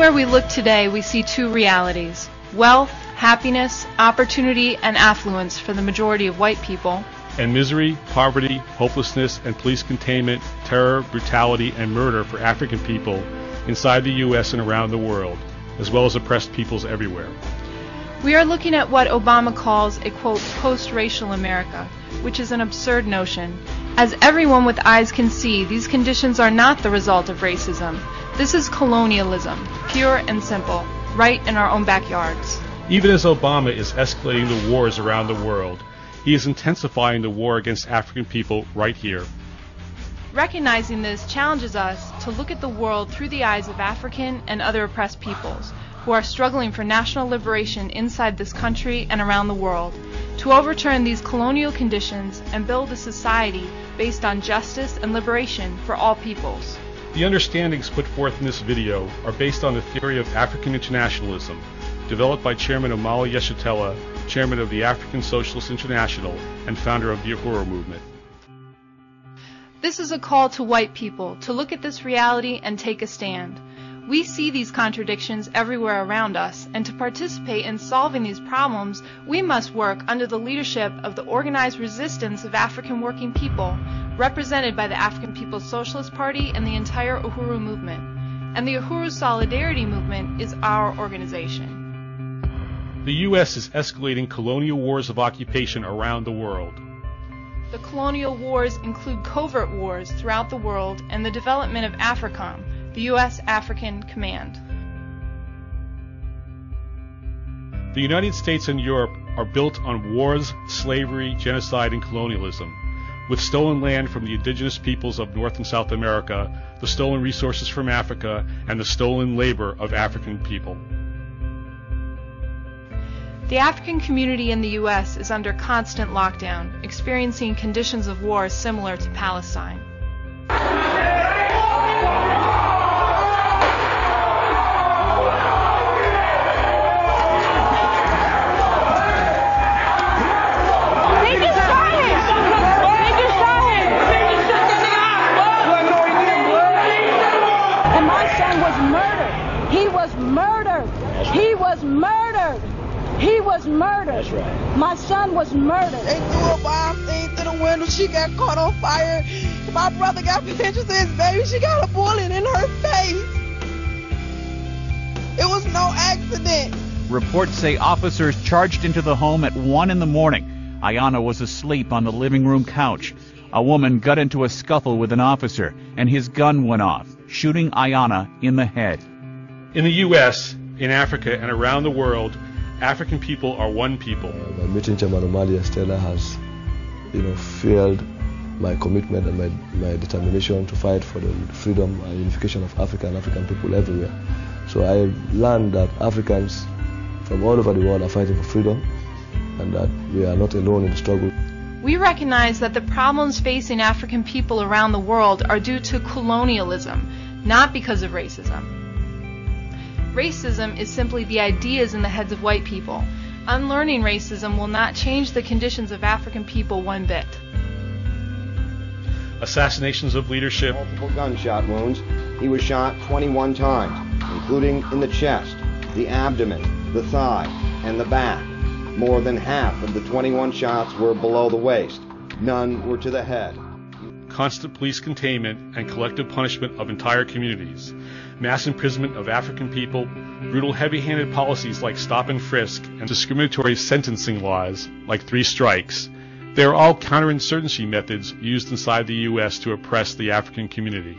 Everywhere we look today, we see two realities: wealth, happiness, opportunity, and affluence for the majority of white people, and misery, poverty, hopelessness, and police containment, terror, brutality, and murder for African people inside the U.S. and around the world, as well as oppressed peoples everywhere. We are looking at what Obama calls a, quote, post-racial America, which is an absurd notion. As everyone with eyes can see, these conditions are not the result of racism. This is colonialism, pure and simple, right in our own backyards. Even as Obama is escalating the wars around the world, he is intensifying the war against African people right here. Recognizing this challenges us to look at the world through the eyes of African and other oppressed peoples who are struggling for national liberation inside this country and around the world, to overturn these colonial conditions and build a society based on justice and liberation for all peoples. The understandings put forth in this video are based on the theory of African internationalism, developed by Chairman Omala Yeshitela, Chairman of the African Socialist International and founder of the Uhuru movement. This is a call to white people to look at this reality and take a stand. We see these contradictions everywhere around us, and to participate in solving these problems, we must work under the leadership of the organized resistance of African working people, represented by the African People's Socialist Party and the entire Uhuru movement. And the UhuruSolidarity movement is our organization. The U.S. is escalating colonial wars of occupation around the world. The colonial wars include covert wars throughout the world and the development of AFRICOM, the U.S. African Command. The United States and Europe are built on wars, slavery, genocide, and colonialism, with stolen land from the indigenous peoples of North and South America, the stolen resources from Africa, and the stolen labor of African people. The African community in the U.S. is under constant lockdown, experiencing conditions of war similar to Palestine. He was murdered. That's right. My son was murdered. They threw a bomb thing through the window. She got caught on fire. My brother got pictures of his baby. She got a bullet in her face. It was no accident. Reports say officers charged into the home at 1 in the morning. Ayanna was asleep on the living room couch. A woman got into a scuffle with an officer, and his gun went off, shooting Ayanna in the head. In the U.S., in Africa, and around the world, African people are one people. My meeting Chairman Omala Yeshitela has, fueled my commitment and my determination to fight for the freedom and unification of Africa and African people everywhere. So I learned that Africans from all over the world are fighting for freedom, and that we are not alone in the struggle. We recognize that the problems facing African people around the world are due to colonialism, not because of racism. Racism is simply the ideas in the heads of white people. Unlearning racism will not change the conditions of African people one bit. Assassinations of leadership. Multiple gunshot wounds. He was shot 21 times, including in the chest, the abdomen, the thigh, and the back. More than half of the 21 shots were below the waist. None were to the head. Constant police containment and collective punishment of entire communities, mass imprisonment of African people, brutal heavy-handed policies like stop and frisk, and discriminatory sentencing laws like 3 strikes. They are all counterinsurgency methods used inside the U.S. to oppress the African community.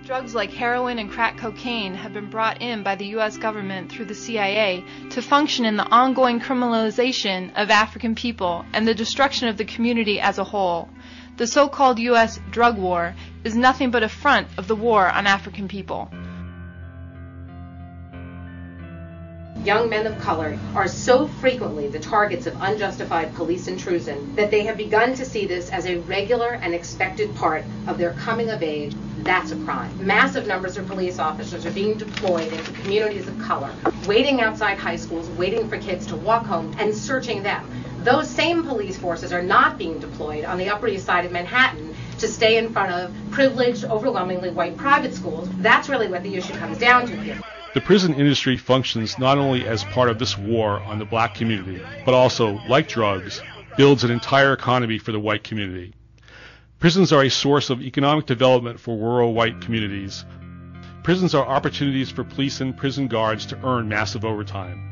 Drugs like heroin and crack cocaine have been brought in by the U.S. government through the CIA to function in the ongoing criminalization of African people and the destruction of the community as a whole. The so-called U.S. drug war is nothing but a front of the war on African people. Young men of color are so frequently the targets of unjustified police intrusion that they have begun to see this as a regular and expected part of their coming of age. That's a crime. Massive numbers of police officers are being deployed into communities of color, waiting outside high schools, waiting for kids to walk home and searching them. Those same police forces are not being deployed on the Upper East Side of Manhattan to stay in front of privileged, overwhelmingly white private schools. That's really what the issue comes down to here. The prison industry functions not only as part of this war on the black community, but also, like drugs, builds an entire economy for the white community. Prisons are a source of economic development for rural white communities. Prisons are opportunities for police and prison guards to earn massive overtime.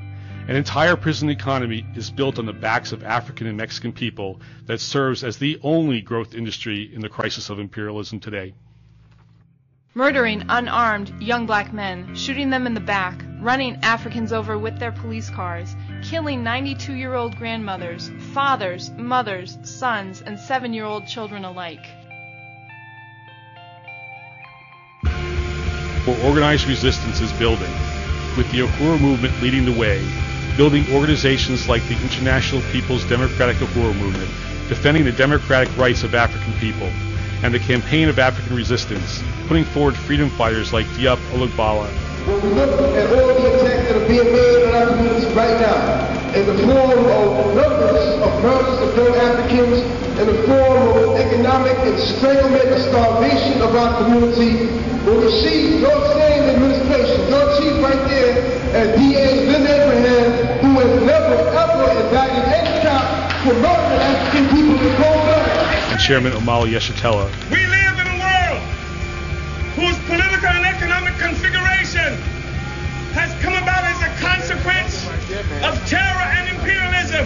An entire prison economy is built on the backs of African and Mexican people that serves as the only growth industry in the crisis of imperialism today. Murdering unarmed young black men, shooting them in the back, running Africans over with their police cars, killing 92-year-old grandmothers, fathers, mothers, sons, and 7-year-old children alike. Where organized resistance is building, with the Uhuru movement leading the way, building organizations like the International People's Democratic Uhuru Movement, defending the democratic rights of African people, and the Campaign of African Resistance, putting forward freedom fighters like Diop Olugbala. When we look at all the attacks that are being made on our communities right now, in the form of numbers of murders of young Africans, in the form of economic estranglement and starvation of our community, when we see your same administration, your chief right there, as DA Lynn Abraham, who has never ever indicted any cop for murdering African people in cold blood. And Chairman Omali Yeshitela. We live in a world whose political and economic configuration has come about as a consequence of terror and imperialism.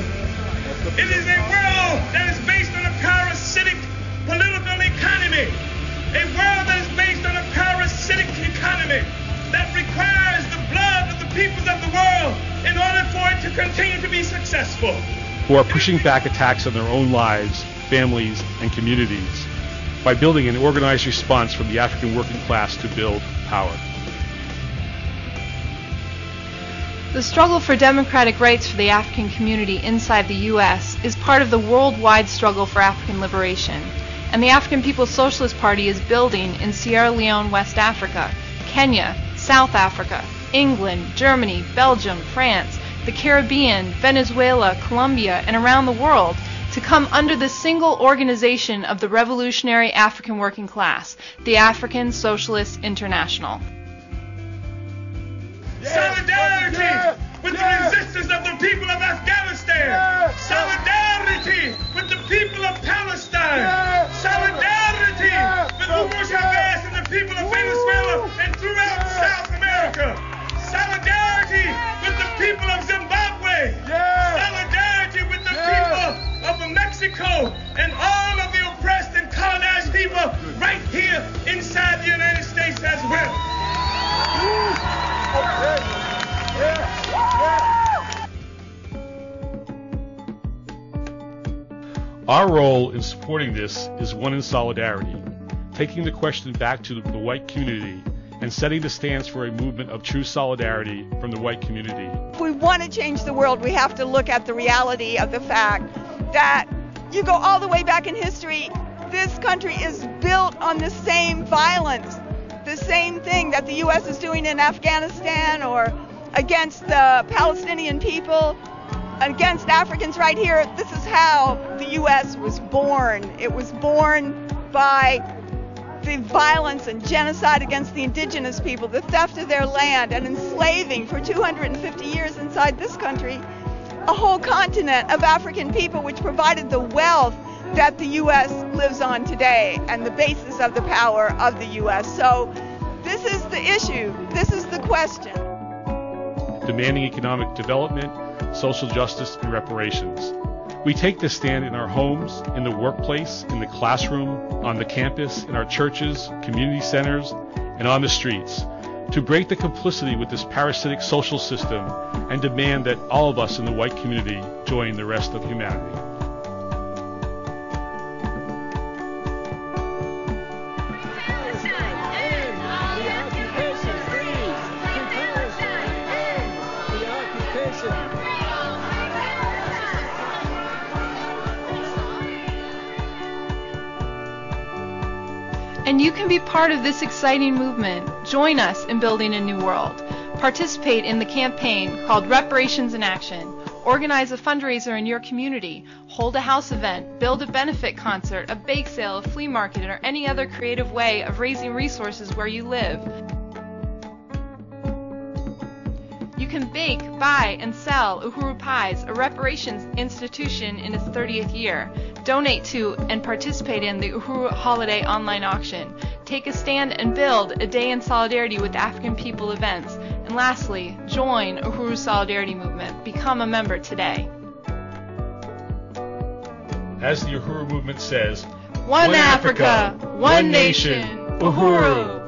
It is a world that is based on a parasitic political economy, a world that is based on a parasitic economy that requires the blood of the peoples of the world in order for it to continue to be successful. Who are pushing back attacks on their own lives, families, and communities by building an organized response from the African working class to build power. The struggle for democratic rights for the African community inside the U.S. is part of the worldwide struggle for African liberation, and the African People's Socialist Party is building in Sierra Leone, West Africa, Kenya, South Africa, England, Germany, Belgium, France, the Caribbean, Venezuela, Colombia, and around the world to come under the single organization of the revolutionary African working class, the African Socialist International. Solidarity with the resistance of the people of Afghanistan. Solidarity with the people of Palestine. Solidarity with Hugo Chavez and the people of Venezuela and throughout South America. Solidarity with the people of Zimbabwe. Solidarity with the people of Mexico and all of the oppressed and colonized people right here inside the United States as well. Our role in supporting this is one in solidarity, taking the question back to the white community and setting the stance for a movement of true solidarity from the white community. If we want to change the world, we have to look at the reality of the fact that you go all the way back in history, this country is built on the same violence, the same thing that the U.S. is doing in Afghanistan or against the Palestinian people, against Africans right here. This is how the U.S. was born. It was born by the violence and genocide against the indigenous people, the theft of their land, and enslaving for 250 years inside this country a whole continent of African people, which provided the wealth that the U.S. lives on today and the basis of the power of the U.S. So this is the issue. This is the question. Demanding economic development, social justice, and reparations. We take this stand in our homes, in the workplace, in the classroom, on the campus, in our churches, community centers, and on the streets, to break the complicity with this parasitic social system and demand that all of us in the white community join the rest of humanity. And you can be part of this exciting movement. Join us in building a new world. Participate in the campaign called Reparations in Action. Organize a fundraiser in your community. Hold a house event. Build a benefit concert, a bake sale, a flea market, or any other creative way of raising resources where you live. can bake, buy, and sell Uhuru Pies, a reparations institution in its 30th year. Donate to and participate in the Uhuru Holiday online auction. Take a stand and build a Day in Solidarity with African People events. And lastly, join Uhuru Solidarity movement. Become a member today. As the Uhuru movement says, One Africa, one nation, Uhuru.